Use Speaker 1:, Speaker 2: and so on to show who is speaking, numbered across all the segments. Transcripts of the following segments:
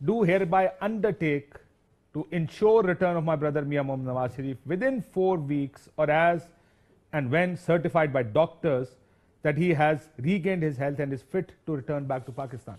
Speaker 1: do hereby undertake to ensure return of my brother Mian Mohammad Nawaz Sharif within 4 weeks or as and when certified by doctors that he has regained his health and is fit to return back to Pakistan.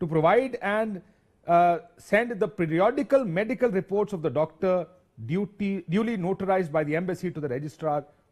Speaker 1: to provide and send the periodical medical reports of the doctor duly notarized by the embassy to the registrar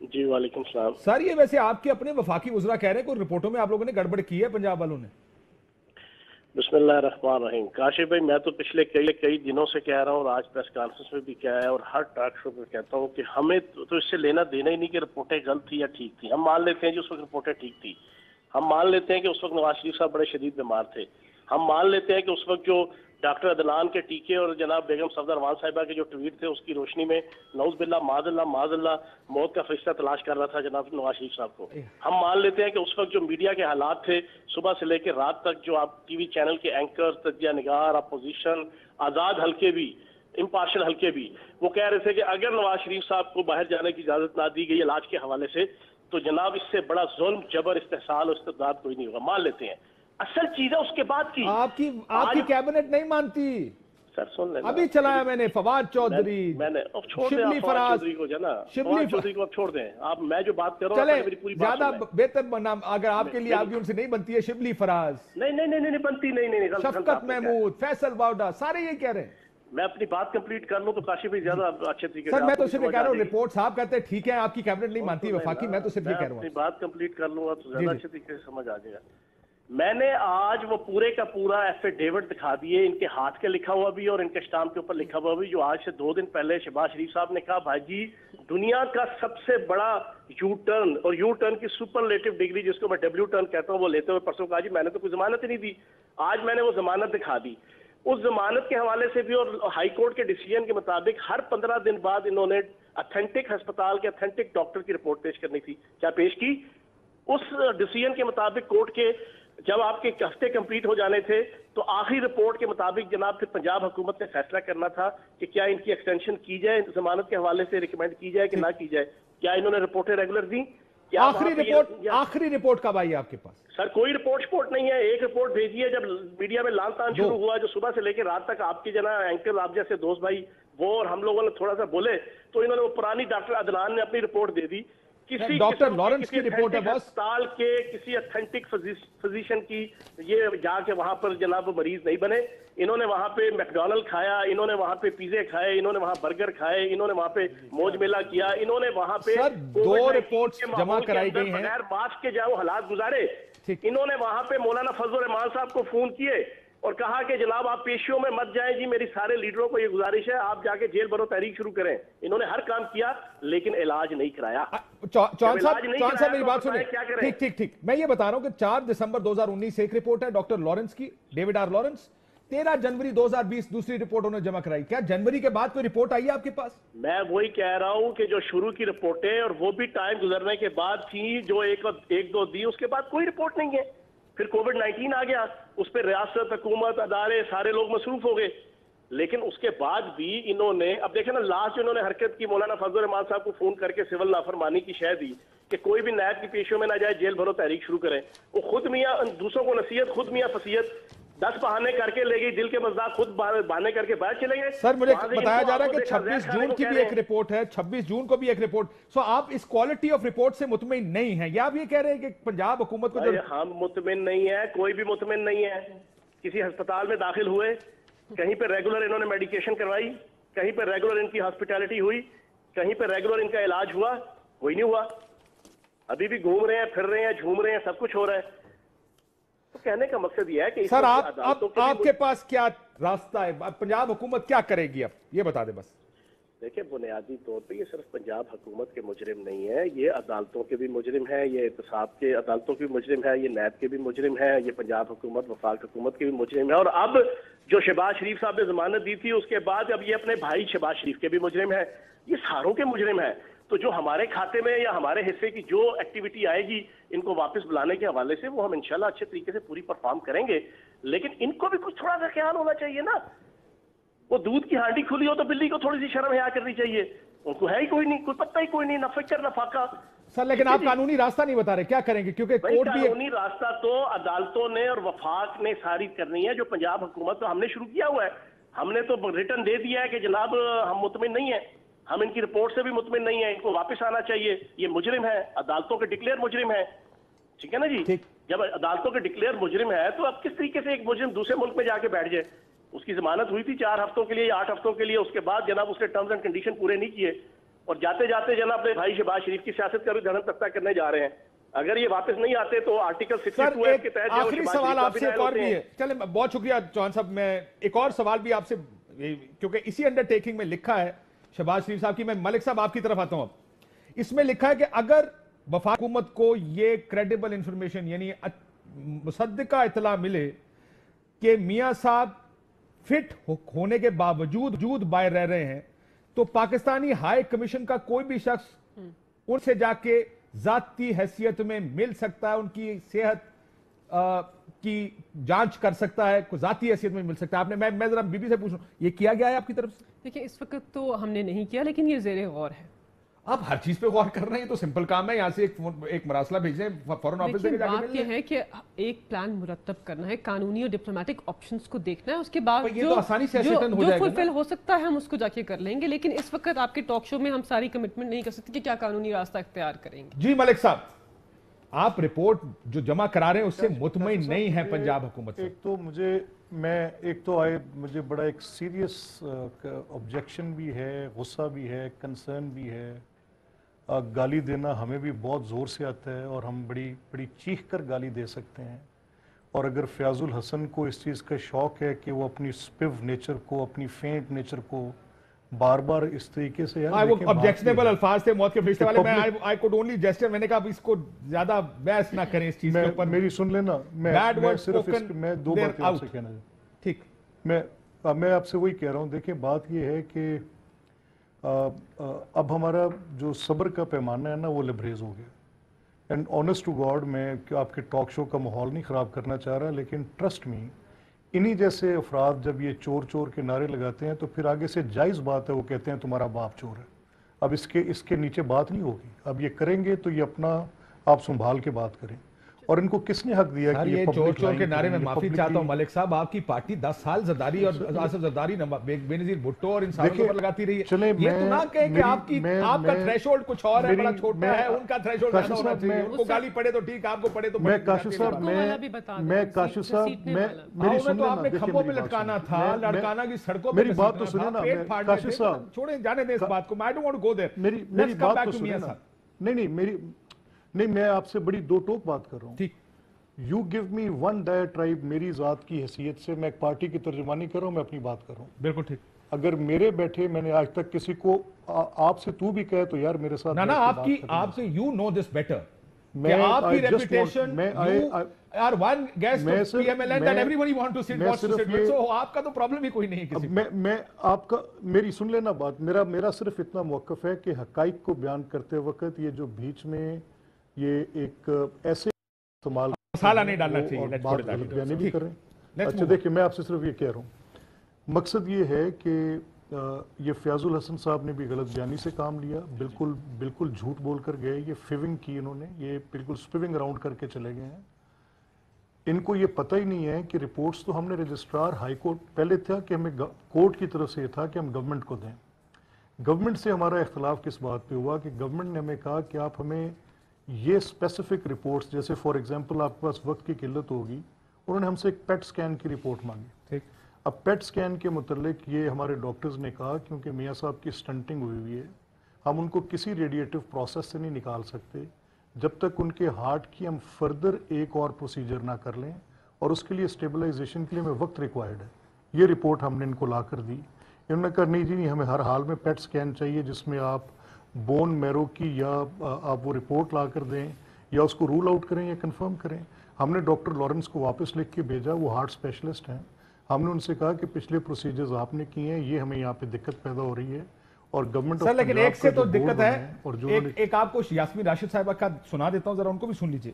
Speaker 2: جی وعلیکم السلام
Speaker 1: سر یہ ویسے آپ کے اپنے وفاقی وزراء کہہ رہے ہیں کہ رپورٹوں میں آپ لوگوں نے گڑبڑ کی ہے پنجاب والوں نے.
Speaker 2: بسم اللہ الرحمن الرحیم. کاشف بھائی میں تو پچھلے کئی دنوں سے کہہ رہا ہوں اور آج پریس کانفرنس میں بھی کہا ہے اور ہر ٹاک شو میں کہتا ہوں کہ ہمیں تو اس سے لینا دینا ہی نہیں کہ رپورٹیں غلط تھی یا ٹھیک تھی. ہم مان لیتے ہیں کہ اس وقت رپورٹیں ٹھیک تھی, ہم مان لیتے ہیں کہ اس وقت نواز شریف صاحب بڑے شدید بیمار تھے, ہم مان لیتے ہیں کہ اس وقت جو ڈاکٹر عدنان کے ٹیکے اور جناب بیگم صفدر روان صاحبہ کے جو ٹویٹ تھے اس کی روشنی میں نعوذ باللہ معاذ اللہ موت کا فرشتہ تلاش کر رہا تھا جناب نواز شریف صاحب کو. ہم مان لیتے ہیں کہ اس وقت جو میڈیا کے حالات تھے صبح سے لے کے رات تک, جو آپ ٹی وی چینل کے اینکر, تجزیہ نگار, اپوزیشن, آزاد حلقے بھی, امپارشل حلقے بھی, وہ کہہ رہے تھے کہ اگر نواز شریف صاحب کو باہر جانے کی اجازت نہ دی گئی علاج کے حوالے سے تو جناب اس سے بڑا ظلم, جبر, استحصال اور استبداد کوئی نہیں ہوگا. مان لیتے ہیں. اصل چیز ہے اس کے بعد کی
Speaker 1: آپ کی کیبنٹ نہیں مانتی.
Speaker 2: سر سن لیں,
Speaker 1: ابھی چلایا میں نے فواد چودھری,
Speaker 2: میں نے شبلی فراز کو جو نا فواد چودھری کو اب چھوڑ دیں آپ. میں جو بات کر رہا ہوں میری پوری بات
Speaker 1: زیادہ بہتر نام اگر آپ کے لیے آپ کی ان سے نہیں بنتی ہے شبلی فراز,
Speaker 2: نہیں بنتی, نہیں
Speaker 1: شفقت محمود, فیصل باوڈا, سارے یہ کہہ رہے ہیں.
Speaker 2: میں اپنی بات کمپلیٹ کر لوں تو کاشف بھی زیادہ اچھے طریقے سے.
Speaker 1: سر میں تو صرف کہہ رہا ہوں رپورٹس آپ کہتے ہیں ٹھیک ہے, آپ کی کیبنٹ نہیں مانتی وفاقی, میں تو صرف یہ کہہ رہا ہوں
Speaker 2: اپنی بات کمپلیٹ کر لوں تو زیادہ اچھے طریقے سے سمجھ آ جائے گا. میں نے آج وہ پورے کا پورا ایفیڈیوٹ دکھا دیے, ان کے ہاتھ کے لکھا ہوا بھی اور ان کے اسٹامپ کے اوپر لکھا ہوا بھی, جو آج سے 2 دن پہلے شہباز شریف صاحب نے کہا بھائی جی دنیا کا سب سے بڑا یو ٹرن, اور یو ٹرن کی سپرلیٹو ڈگری جس کو میں ڈبلیو ٹرن کہتا ہوں, وہ لیتے ہوئے پرسوں کہا جی میں نے تو کوئی ضمانت ہی نہیں دی. آج میں نے وہ ضمانت دکھا دی. اس ضمانت کے حوالے سے بھی اور ہائی کورٹ کے ڈیسیژن کے مطابق ہر 15 دن بعد انہوں نے اتھینٹک ہسپتال کے اتھینٹک ڈاکٹر کی رپورٹ پیش کرنی تھی. کیا پیش کی؟ اس ڈیسیژن کے مطابق کورٹ کے جب آپ کے ہفتے کمپلیٹ ہو جانے تھے تو آخری رپورٹ کے مطابق جناب پھر پنجاب حکومت نے فیصلہ کرنا تھا کہ کیا ان کی ایکسٹینشن کی جائے, ضمانت کے حوالے سے ریکمینڈ کی جائے کہ نہ کی جائے. کیا انہوں نے رپورٹیں ریگولر دی؟
Speaker 1: آخری رپورٹ کب آئی آپ کے پاس؟
Speaker 2: سر کوئی رپورٹ نہیں ہے. ایک رپورٹ بھیجی ہے جب میڈیا میں لان تان شروع ہوا, جو صبح سے لے کے رات تک آپ کے جناب اینکر آپ جیسے دوست بھائی وہ اور ہم لوگوں نے تھوڑا سا بولے تو انہوں نے وہ پرانی ڈاکٹر عدنان نے اپنی رپورٹ دے دی. کسی
Speaker 1: ڈاکٹر لارنس کی رپورٹ ہے بس,
Speaker 2: ہسپتال کے کسی اتھینٹک فزیشین کی یہ جا کے وہاں پر جناب مریض نہیں بنے. انہوں نے وہاں پہ میکڈونلڈ کھایا, انہوں نے وہاں پہ پیزے کھائے, انہوں نے وہاں برگر کھائے, انہوں نے وہاں پہ موج میلہ کیا, انہوں نے وہاں پہ
Speaker 1: 2 رپورٹس جمع کرائی گئی ہیں
Speaker 2: بغیر ماسک کے جائے وہ حالات گزارے. انہوں نے وہاں پہ مولانا فضل الرحمان صاحب کو فون کیے اور کہا کہ جناب آپ پیشیوں میں مت جائیں جی, میری سارے لیڈروں کو یہ گزارش ہے آپ جا کے جیل بھرو تحریک شروع کریں. انہوں نے ہر کام کیا لیکن علاج نہیں کرایا.
Speaker 1: چوہان صاحب میری بات سنیں, ٹھیک میں یہ بتا رہا ہوں کہ 4 دسمبر 2019 سے ایک رپورٹ ہے ڈاکٹر لارنس کی, ڈیوڈ آر لارنس. 13 جنوری 2020 دوسری رپورٹ انہوں نے جمع کرائی. کیا جنوری کے بعد کوئی رپورٹ آئی ہے آپ کے پاس؟
Speaker 2: میں وہی کہہ رہا ہوں کہ جو شروع کی رپورٹیں اور وہ بھی ٹائم گزرنے کے بعد تھی, جو ایک دو دی, اس کے بعد کوئی رپورٹ نہیں ہے. پھر کووڈ-19 آ گیا, اس پہ ریاست, حکومت, ادارے سارے لوگ مصروف ہو گئے. لیکن اس کے بعد بھی انہوں نے اب دیکھیں نا لاسٹ انہوں نے حرکت کی, مولانا فضل الرحمان صاحب کو فون کر کے سول نافرمانی کی شے دی کہ کوئی بھی نیب کی پیشیوں میں نہ جائے, جیل بھرو تحریک شروع کریں. وہ خود میاں دوسروں کو نصیحت, خود میاں فصیحت, 10 بہانے کر کے لے گئی, دل کے مزداق خود بہانے کر کے باہر چلے گئے.
Speaker 1: سر مجھے بتایا جا رہا ہے کہ 26 جون کی بھی ایک رپورٹ ہے, 26 جون کو بھی ایک رپورٹ. سو آپ اس کوالٹی آف رپورٹ سے مطمئن نہیں ہیں, یا آپ یہ کہہ رہے ہیں کہ پنجاب حکومت کو
Speaker 2: ہم مطمئن نہیں ہے, کوئی بھی مطمئن نہیں ہے. کسی ہسپتال میں داخل ہوئے, کہیں پہ ریگولر انہوں نے میڈیکیشن کروائی, کہیں پہ ریگولر ان کی ہاسپٹیلٹی ہوئی, کہیں پہ ریگولر ان کا علاج ہوا, کوئی نہیں ہوا. ابھی بھی گھوم رہے ہیں, پھر رہے ہیں, جھوم رہے ہیں, سب کچھ ہو رہا ہے. تو کہنے کا مقصد یہ ہے کہ
Speaker 1: سر آپ کے پاس کیا راستہ ہے, پنجاب حکومت کیا کرے گی اب یہ بتا دیں بس.
Speaker 2: دیکھیں بنیادی طور پہ یہ صرف پنجاب حکومت کے مجرم نہیں ہے, یہ عدالتوں کے بھی مجرم ہیں, یہ احتساب کے عدالتوں کے بھی مجرم ہے, یہ نیب کے بھی مجرم ہے, یہ پنجاب حکومت وفاق حکومت کے بھی مجرم ہے. اور اب جو شہباز شریف صاحب نے ضمانت دی تھی اس کے بعد اب یہ اپنے بھائی شہباز شریف کے بھی مجرم ہیں. یہ ساروں کے مجرم ہیں. تو جو ہمارے کھاتے میں یا ہمارے حصے کی جو ایکٹیویٹی آئے گی ان کو واپس بلانے کے حوالے سے وہ ہم انشاءاللہ اچھے طریقے سے پوری پرفارم کریں گے. لیکن ان کو بھی کچھ تھوڑا سا خیال ہونا چاہیے نا. وہ دودھ کی ہانڈی کھلی ہو تو بلی کو تھوڑی سی شرم حیا کرنی چاہیے. ان کو ہے ہی کوئی نہیں, کوئی پتہ ہی کوئی نہیں, نہ فکر نہ فاقہ.
Speaker 1: سر لیکن آپ قانونی راستہ نہیں بتا رہے, کیا کریں گے؟ کیونکہ کورٹ بھی
Speaker 2: قانونی راستہ تو عدالتوں نے اور وفاق نے ساری کرنی ہے. جو پنجاب حکومت تو ہم نے شروع کیا ہوا ہے, ہم نے تو ریٹرن دے دیا ہے کہ جناب ہم مطمئن نہیں ہیں, ہم ان کی رپورٹ سے بھی مطمئن نہیں ہیں, ان کو واپس آنا چاہیے, یہ مجرم ہے, عدالتوں کے ڈکلیئر مجرم ہے. ٹھیک ہے نا جی. جب عدالتوں کے ڈکلیئر مجرم ہے تو اب کس طریقے سے ایک مجرم دوسرے ملک میں جا کے بیٹھ جائے؟ اس کی ضمانت ہوئی تھی 4 ہفتوں کے لیے یا 8 ہفتوں کے لیے, اس کے بعد جناب اس نے ٹرمز اینڈ کنڈیشن پورے نہیں کیے, اور جاتے جاتے جناب اپنے بھائی شہباز شریف کی سیاست کا بھی دھڑن تختہ کرنے جا رہے ہیں. اگر یہ واپس نہیں آتے تو آرٹیکل 62 کے تحت
Speaker 1: آخری سوال آپ سے ایک اور بھی ہے. چلیں بہت شکریہ چوہان صاحب. میں ایک اور سوال بھی آپ سے, کیونکہ اسی انڈر ٹیکنگ میں لکھا ہے شہباز شریف صاحب کی. میں ملک صاحب آپ کی طرف آتا ہوں. اب اس میں لکھا ہے کہ اگر وفاقی حکومت کو یہ کریڈیبل انفارمیشن یعنی مصدقہ اطلاع ملے کہ میاں صاحب فٹ ہونے کے باوجود باہر رہ رہے ہیں, تو پاکستانی ہائی کمیشن کا کوئی بھی شخص ان سے جا کے ذاتی حیثیت میں مل سکتا ہے, ان کی صحت کی جانچ کر سکتا ہے, کوئی ذاتی حیثیت میں مل سکتا ہے. آپ نے, میں ذرا بی بی سے پوچھوں, یہ کیا گیا ہے آپ کی طرف سے؟
Speaker 3: دیکھیں اس وقت تو ہم نے نہیں کیا, لیکن یہ زیر غور ہے.
Speaker 1: آپ ہر چیز پہ غور کر رہے ہیں تو سمپل کام ہے, یہاں سے ایک مراسلہ بھیجیں فورن آفس سے.
Speaker 3: بات یہ ہے کہ ایک پلان مرتب کرنا ہے, قانونی اور ڈپلومیٹک آپشنز کو دیکھنا ہے, اس کے بعد جو فلفل ہو سکتا ہے ہم اس کو جا کے کر لیں گے. لیکن اس وقت آپ کے ٹاک شو میں ہم ساری کمٹمنٹ نہیں کر سکتے کہ کیا قانونی راستہ اختیار کریں گے.
Speaker 1: جی ملک صاحب, آپ رپورٹ جو جمع کرا رہے ہیں اس سے مطمئن نہیں ہیں پنجاب حکومت سے؟
Speaker 4: ایک تو مجھے بڑا ایک سیریس آبجیکشن بھی ہے, غصہ بھی ہے, کنسرن بھی ہے. گالی دینا ہمیں بھی بہت زور سے آتا ہے اور ہم بڑی چیخ کر گالی دے سکتے ہیں. اور اگر فیاض الحسن کو اس چیز کا شوق ہے کہ وہ اپنی سپیو نیچر کو, اپنی فینٹ نیچر کو بار بار اس طریقے سے,
Speaker 1: وہ آبجیکشنیبل الفاظ تھے موت کے فرشتے والے. میں آئی کوڈ اونلی جسٹر, میں نے کہا اس کو زیادہ بحث نہ کریں اس چیز کے اوپر.
Speaker 4: میری سن لینا, میں دو باتیں آپ سے کہنا چاہتا ہوں.
Speaker 1: ٹھیک,
Speaker 4: میں آپ سے وہی کہہ رہا ہوں. دیکھیں بات یہ ہے کہ اب ہمارا جو صبر کا پیمانہ ہے نا وہ لبریز ہو گیا. اینڈ آنیسٹ ٹو گاڈ, میں آپ کے ٹاک شو کا ماحول نہیں خراب کرنا چاہ رہا, لیکن ٹرسٹ می, انہی جیسے افراد جب یہ چور چور کے نعرے لگاتے ہیں تو پھر آگے سے جائز بات ہے وہ کہتے ہیں تمہارا باپ چور ہے. اب اس کے نیچے بات نہیں ہوگی. اب یہ کریں گے تو یہ اپنا آپ سنبھال کے بات کریں. اور ان کو کس نے حق دیا کہ
Speaker 1: یہ چور چور کے نعرے میں معافی چاہتا ہوں ملک صاحب, آپ کی پارٹی 10 سال زرداری اور آصف زرداری, بینظیر بھٹو اور ان ساروں پر لگاتی رہی ہے. یہ تو نہ کہیں کہ آپ کا تھریش ہولڈ کچھ اور ہے, بڑا چھوٹا ہے, ان کا تھریش ہولڈ زیادہ ہونا چاہیے. ان کو گالی پڑے تو ٹھیک, آپ کو پڑے تو
Speaker 4: کاشف صاحب
Speaker 1: آپ نے کھمبوں میں لٹکانا تھا, لڑکانا کی سڑکوں پہ,
Speaker 4: میری بات تو سنیں نا کاشف صاحب,
Speaker 1: چھوڑیں جانے دیں اس بات کو. I don't want to go there.
Speaker 4: میری بات تو سنیں نا. نہیں, میں آپ سے بڑی دو ٹوک بات کر رہا ہوں.
Speaker 1: ٹھیک,
Speaker 4: یو گیو می ون ڈائٹرائب میری ذات کی حیثیت سے, میں ایک پارٹی کی ترجمانی کر رہا ہوں, میں اپنی بات کر رہا ہوں.
Speaker 1: بالکل ٹھیک.
Speaker 4: اگر میرے بیٹھے میں نے آج تک کسی کو آپ سے تو بھی کہے تو یار میرے ساتھ
Speaker 1: نا آپ سے یو نو دس بیٹر, آپ کی ریپوٹیشن, یار one guest P M L N that everybody want to sit wants to sit with, so آپ کا تو پرابلم ہی کوئی نہیں ہے کسی.
Speaker 4: میں آپ کا, میری سن لینا بات, میرا صرف اتنا موقف ہے کہ حقائق کو بیان کرتے وقت یہ جو بیچ میں یہ ایک ایسے استعمال
Speaker 1: مسالہ نہیں ڈالنا چاہیے,
Speaker 4: بیانی بھی کریں. اچھا دیکھیں, میں آپ سے صرف یہ کہہ رہا ہوں, مقصد یہ ہے کہ یہ فیاض الحسن صاحب نے بھی غلط بیانی سے کام لیا, بالکل جھوٹ بول کر گئے, یہ فیونگ کی انہوں نے, یہ بالکل سپیونگ اراؤنڈ کر کے چلے گئے ہیں. ان کو یہ پتہ ہی نہیں ہے کہ رپورٹس تو ہم نے رجسٹرار ہائی کورٹ, پہلے تھا کہ ہمیں کورٹ کی طرف سے یہ تھا کہ ہم گورنمنٹ کو دیں. گورنمنٹ سے ہمارا اختلاف کس بات پہ ہوا کہ گورنمنٹ نے ہمیں کہا کہ آپ ہمیں یہ اسپیسیفک رپورٹس, جیسے فار ایگزامپل آپ کے پاس وقت کی قلت ہوگی, انہوں نے ہم سے ایک پیٹ سکین کی رپورٹ مانگی.
Speaker 1: ٹھیک,
Speaker 4: اب پیٹ سکین کے متعلق یہ ہمارے ڈاکٹرز نے کہا کیونکہ میاں صاحب کی سٹنٹنگ ہوئی ہے, ہم ان کو کسی ریڈیٹیو پروسیس سے نہیں نکال سکتے جب تک ان کے ہارٹ کی ہم فردر ایک اور پروسیجر نہ کر لیں, اور اس کے لیے اسٹیبلائزیشن کے لیے ہمیں وقت ریکوائرڈ ہے. یہ رپورٹ ہم نے ان کو لا کر دی. انہوں نے کہا نہیں جی نہیں, ہمیں ہر حال میں پیٹ سکین چاہیے جس میں آپ بون میرو کی یا آپ وہ رپورٹ لا کر دیں یا اس کو رول آؤٹ کریں یا کنفرم کریں. ہم نے ڈاکٹر لارنس کو واپس لکھ کے بھیجا, وہ ہارٹ اسپیشلسٹ ہیں. ہم نے ان سے کہا کہ پچھلے پروسیجرز آپ نے کیے ہیں, یہ ہمیں یہاں پہ دقت پیدا ہو رہی ہے. اور گورنمنٹ
Speaker 1: سر لیکن ایک سے تو دقت ہے, ایک آپ کو یاسمین راشد صاحبہ کا سنا دیتا ہوں, ذرا ان کو بھی سن لیجئے.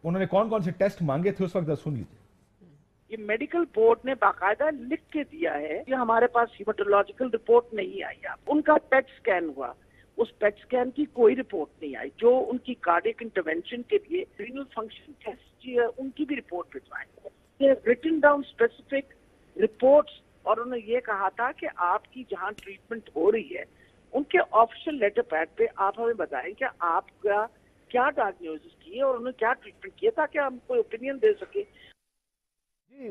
Speaker 1: انہوں نے کون کون سے ٹیسٹ مانگے تھے اس وقت, سن لیجئے.
Speaker 5: یہ میڈیکل بورڈ نے باقاعدہ لکھ کے دیا ہے کہ ہمارے پاس ہیماٹولوجیکل رپورٹ نہیں آئی. ان کا پیٹ سکین ہوا, اس پیٹ سکین کی کوئی رپورٹ نہیں آئی. جو ان کی کارڈیک انٹرونشن کے لیے رینل فنکشن ٹیسٹ ان کی بھی رپورٹ بھجوائیں. ریٹن ڈاؤن اسپیسیفک رپورٹس, اور انہوں نے یہ کہا تھا کہ آپ کی جہاں ٹریٹمنٹ ہو رہی ہے ان کے آفیشیل لیٹر پیڈ پہ آپ ہمیں بتائیں کہ آپ کا کیا ڈائگنوسس کی ہے اور انہوں نے کیا ٹریٹمنٹ کیا, تاکہ ہم کوئی اوپینین دے سکے.
Speaker 1: جی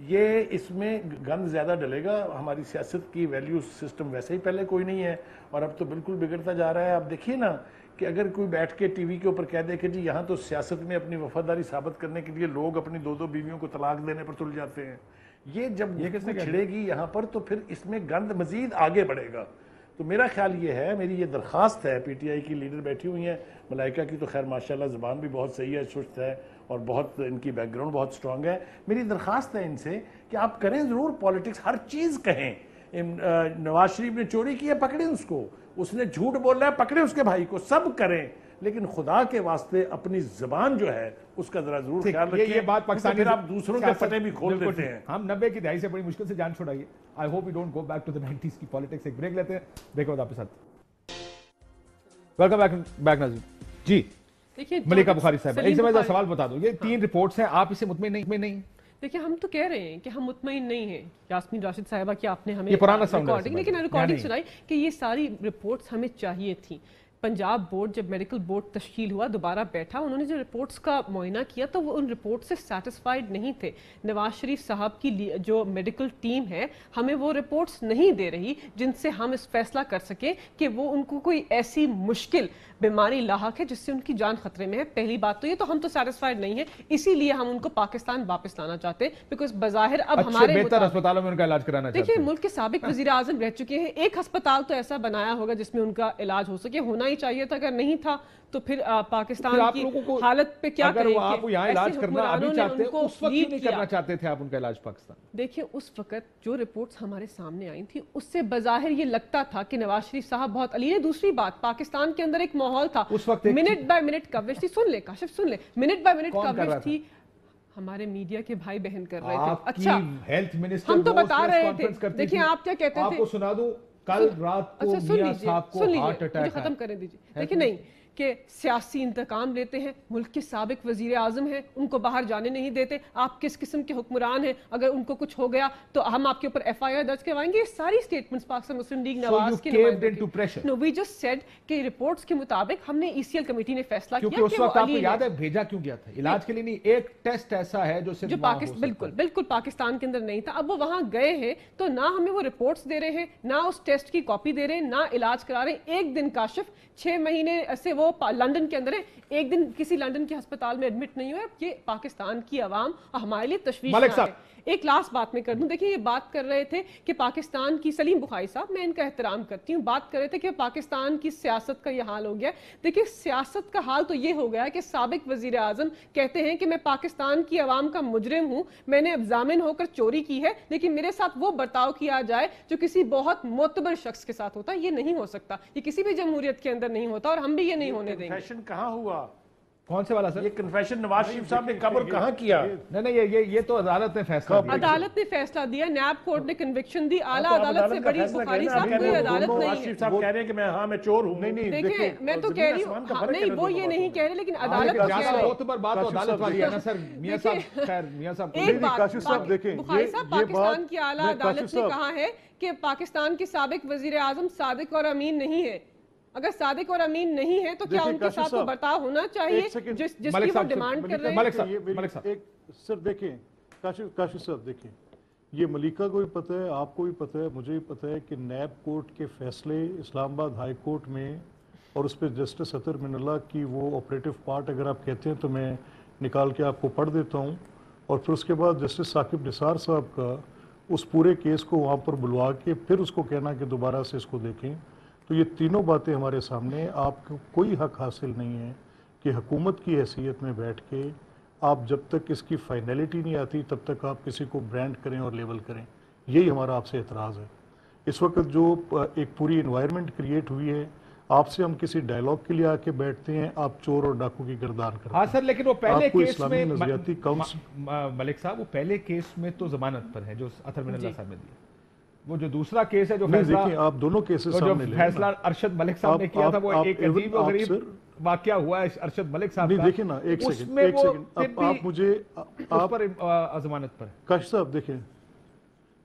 Speaker 6: یہ اس میں گند زیادہ ڈلے گا. ہماری سیاست کی ویلیو سسٹم ویسے ہی پہلے کوئی نہیں ہے اور اب تو بالکل بگڑتا جا رہا ہے. آپ دیکھیے نا کہ اگر کوئی بیٹھ کے ٹی وی کے اوپر کہہ دے کہ جی یہاں تو سیاست میں اپنی وفاداری ثابت کرنے کے لیے لوگ اپنی 2 بیویوں کو طلاق دینے پر تل جاتے ہیں, یہ جب یہ چھڑے گی یہاں پر تو پھر اس میں گند مزید آگے بڑھے گا. تو میرا خیال یہ ہے, میری یہ درخواست ہے, پی ٹی آئی کی لیڈر بیٹھی ہوئی ہیں, ملائکہ کی تو خیر ماشاءاللہ زبان بھی بہت صحیح ہے, چست ہے اور بہت ان کی بیک گراؤنڈ بہت سٹرونگ ہے. میری درخواست ہے ان سے کہ آپ کریں ضرور پالیٹکس, ہر چیز کہیں. نواز شریف نے چوری کی ہے, پکڑیں اس کو. اس نے جھوٹ بول رہا ہے, پکڑیں اس کے بھائی کو. سب کریں, لیکن خدا کے واسطے اپنی زبان جو ہے اس کا ذرا ضرور خیال رکھیں.
Speaker 1: یہ بات پاکستانی
Speaker 6: پھر آپ دوسروں کے پٹے بھی کھول دیتے ہیں.
Speaker 1: ہم 90 کی دہائی سے بڑی مشکل سے جان چھوڑائیے. I hope you don't go back to the 90s کی پالیٹکس. ایک بریک لیتے ہیں, بریک کے بعد آپ کے ساتھ ویلکم بیک ناظرین. جی ملیکہ بخاری صاحب, ایک زبردست سوال بتا دو, یہ 3 رپورٹس ہیں, آپ اسے مطمئن نہیں؟
Speaker 3: دیکھیں ہم تو کہہ رہے ہیں کہ ہم مطمئن نہیں ہیں. یاسمین راشد صاحبہ کی آپ نے ہمیں ریکارڈنگ سنائی کہ یہ ساری رپورٹس ہمیں چاہیے تھیں. پنجاب بورڈ جب میڈیکل بورڈ تشکیل ہوا, دوبارہ بیٹھا, انہوں نے جو رپورٹس کا معائنہ کیا تو وہ ان رپورٹ سے سیٹسفائیڈ نہیں تھے. نواز شریف صاحب کی جو میڈیکل ٹیم ہے ہمیں وہ رپورٹس نہیں دے رہی جن سے ہم اس فیصلہ کر سکیں کہ وہ ان کو کوئی ایسی مشکل بیماری لاحق ہے جس سے ان کی جان خطرے میں ہے. پہلی بات تو یہ, تو ہم تو سیٹسفائیڈ نہیں ہیں, اسی لیے ہم ان کو پاکستان واپس لانا چاہتے ہیں, بیکاز بظاہر اب ہمارے
Speaker 1: بہتر ہسپتالوں میں ان کا علاج کرانا چاہتے ہیں.
Speaker 3: دیکھیں ملک کے سابق وزیر اعظم رہ چکے ہیں, ایک ہسپتال تو ایسا بنایا ہوگا جس میں ان کا علاج ہو سکے, ہونا ہی چاہیے تھا. اگر نہیں تھا تو پھر پاکستان کی حالت پہ کیا کریں گے؟
Speaker 1: اگر آپ یہاں علاج کرنا ابھی چاہتے ہیں, اس وقت کیوں نہیں کرنا چاہتے تھے آپ ان کا علاج پاکستان؟
Speaker 3: دیکھیں اس وقت جو رپورٹس ہمارے سامنے آئی تھی اس سے بظاہر یہ لگتا تھا کہ نواز شریف صاحب بہت علی ہے. دوسری بات, پاکستان کے اندر ایک ماحول تھا, منٹ بائی منٹ کوریج تھی. سن لے کاشف, سن لے, منٹ بائی منٹ کوریج تھی. ہمارے میڈیا کے بھائی بہن کر رہے تھے. اچھا
Speaker 1: ہیلتھ منسٹر
Speaker 3: ہم تو بتا رہے تھے. دیکھیں آپ کیا کہتے تھے,
Speaker 1: آپ کو سنا دوں, کل رات کو میاں صاحب کو ہارٹ اٹیک,
Speaker 3: مجھے ختم کرنے دیجیے. دیکھیں نہیں کہ سیاسی انتقام لیتے ہیں, ملک کے سابق وزیر اعظم ہیں, ان کو باہر جانے نہیں دیتے. آپ کس قسم کے حکمران ہیں, اگر ان کو کچھ ہو گیا تو ہم آپ کے اوپر ایف آئی آر درج کروائیں گے. یہ ساری سٹیٹمنٹس پاکستان مسلم لیگ نواز کے نو وی جسٹ سیڈ کہ رپورٹس کے مطابق ہم نے ای سی ایل کمیٹی نے فیصلہ کیا
Speaker 1: کہ اس وقت آپ کو یاد ہے بھیجا کیوں گیا تھا علاج کے لیے؟ نہیں, ایک ٹیسٹ ایسا ہے جو
Speaker 3: بالکل پاکستان کے اندر نہیں تھا. اب وہ وہاں گئے ہیں تو نہ ہمیں وہ رپورٹس دے رہے ہیں, نہ اس ٹیسٹ کی کاپی دے رہے ہیں, نہ علاج کرا رہے ہیں. ایک دن کاشف 6 مہینے سے وہ لندن کے اندر ہے, ایک دن کسی لندن کے ہسپتال میں ایڈمٹ نہیں ہوئے. یہ پاکستان کی عوام اور ہمارے لیے تشویش ہے. ایک لاسٹ بات میں کر دوں, دیکھیں یہ بات کر رہے تھے کہ پاکستان کی, سلیم بخاری صاحب میں ان کا احترام کرتی ہوں, بات کر رہے تھے کہ پاکستان کی سیاست کا یہ حال ہو گیا. دیکھیں سیاست کا حال تو یہ ہو گیا کہ سابق وزیر اعظم کہتے ہیں کہ میں پاکستان کی عوام کا مجرم ہوں, میں نے اب ضامن ہو کر چوری کی ہے, لیکن میرے ساتھ وہ برتاؤ کیا جائے جو کسی بہت معتبر شخص کے ساتھ ہوتا ہے. یہ نہیں ہو سکتا, یہ کسی بھی جمہوریت کے اندر نہیں ہوتا, اور ہم بھی یہ نہیں ہونے دیں گے.
Speaker 6: کنفیشن کہاں ہوا؟
Speaker 1: کون سے والا سر؟
Speaker 6: یہ کنفیشن نواز شریف صاحب نے کب اور کہاں کیا؟
Speaker 1: نہیں, یہ تو عدالت نے فیصلہ دیا.
Speaker 3: عدالت نے فیصلہ دیا, نیب کورٹ نے کنوکشن دی, اعلیٰ عدالت سے بڑی بخاری صاحب کوئی عدالت نہیں ہے.
Speaker 6: نواز شریف صاحب کہہ رہے ہیں کہ میں چور ہوں.
Speaker 3: نہیں دیکھیں میں تو کہہ رہی ہوں, نہیں وہ یہ نہیں کہہ رہے, لیکن عدالت کہہ رہے ہیں.
Speaker 1: بہت بار بات عدالت والی ہے نا سر. میاں صاحب خیر, میاں صاحب
Speaker 3: ایک بات, بخاری صاحب پاکستان کی اعلیٰ عدالت نے کہا ہے کہ پاکستان کے سابق وزیر اعظم صادق اور امین نہیں ہے. اگر صادق اور امین نہیں ہے تو کیا ان کے ساتھ وہ برتاؤ ہونا چاہیے جس کی وہ ڈیمانڈ کر رہے ہیں؟
Speaker 1: ملک صاحب
Speaker 4: سر دیکھیں, کاشف صاحب دیکھیں, یہ ملیکہ کو بھی پتہ ہے, آپ کو بھی پتہ ہے, مجھے بھی پتہ ہے کہ نیب کورٹ کے فیصلے اسلام آباد ہائی کورٹ میں, اور اس پہ جسٹس اطہر من اللہ کی وہ آپریٹو پارٹ اگر آپ کہتے ہیں تو میں نکال کے آپ کو پڑھ دیتا ہوں, اور پھر اس کے بعد جسٹس ثاقب نثار صاحب کا اس پورے کیس کو وہاں پر بلوا کے پھر اس کو کہنا کہ دوبارہ سے اس کو دیکھیں. تو یہ تینوں باتیں ہمارے سامنے, آپ کو کوئی حق حاصل نہیں ہے کہ حکومت کی حیثیت میں بیٹھ کے آپ جب تک اس کی فائنلٹی نہیں آتی تب تک آپ کسی کو برانڈ کریں اور لیبل کریں. یہی ہمارا آپ سے اعتراض ہے. اس وقت جو ایک پوری انوائرمنٹ کریٹ ہوئی ہے, آپ سے ہم کسی ڈائلاگ کے لیے آ کے بیٹھتے ہیں, آپ چور اور ڈاکو کی گردان کرتے ہیں.
Speaker 1: ہاں سر, لیکن وہ پہلے کیس میں
Speaker 4: ملک
Speaker 1: صاحب وہ پہلے کیس میں تو ضمانت پر ہے جو اطہر من اللہ صاحب نے دیا. وہ جو دوسرا کیس ہے جو فیصلہ,
Speaker 4: آپ دونوں کیسز سامنے لیں,
Speaker 1: فیصلہ ارشد ملک صاحب نے کیا تھا, وہ ایک عجیب و غریب واقعہ ہوا ہے ارشد ملک صاحب کا.
Speaker 4: دیکھیں نا, ایک سیکنڈ, آپ مجھے
Speaker 1: آپ پر ضمانت پر.
Speaker 4: کاشف صاحب دیکھیں,